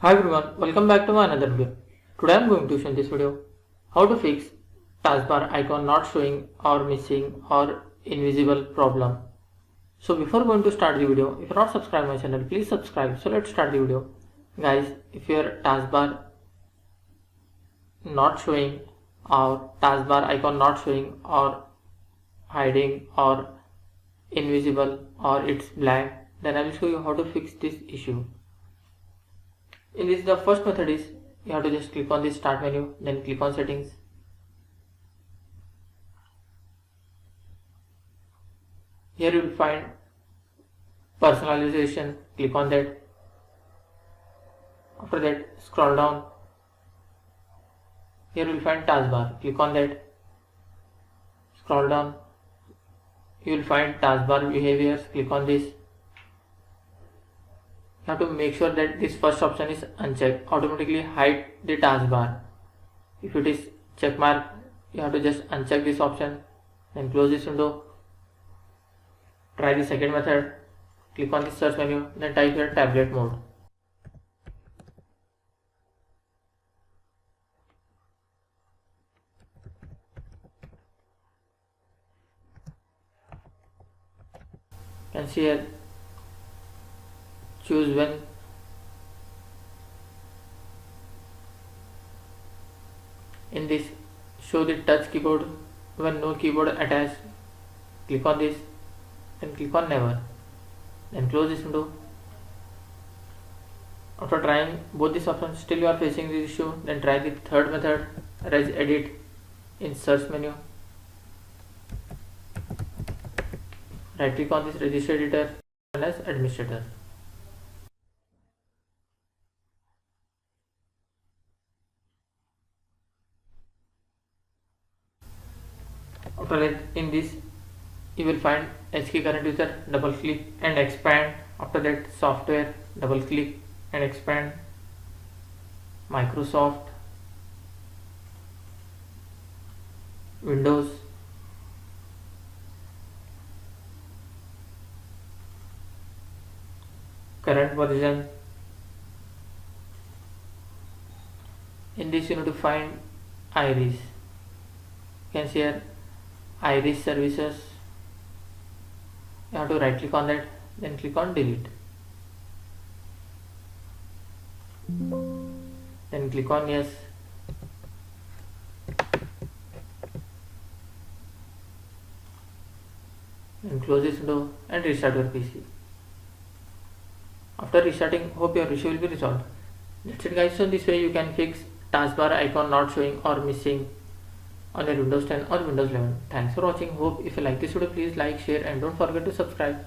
Hi everyone, welcome back to my another video. Today I am going to show in this video how to fix taskbar icon not showing or missing or invisible problem. So before going to start the video, if you are not subscribed to my channel, please subscribe. So let's start the video. Guys, if your taskbar not showing or taskbar icon not showing or hiding or invisible or it's blank, then I will show you how to fix this issue. In this, the first method is you have to just click on the start menu, then click on settings. Here you will find personalization, click on that. After that, scroll down. Here you will find taskbar, click on that. Scroll down. You will find taskbar behaviors, click on this. You have to make sure that this first option is unchecked, automatically hide the taskbar. If it is check mark, you have to just uncheck this option, then close this window. Try the second method, click on the search menu, then type here tablet mode. You can see here choose when. In this, show the touch keyboard when no keyboard attached. Click on this, then click on never, then close this window. After trying both these options, still you are facing this issue, then try the third method, reg edit in search menu. Right click on this register editor and as administrator. After that, in this you will find HK current user, double click and expand. After that, software, double click and expand. Microsoft, Windows, current version. In this you need to find Iris. You can see here Iris services. You have to right click on that, then click on delete, then click on yes, then close this window and restart your PC. After restarting, hope your issue will be resolved. That's it guys. So this way you can fix taskbar icon not showing or missing on your Windows 10 or Windows 11. Thanks for watching. Hope if you like this video, please like, share and don't forget to subscribe.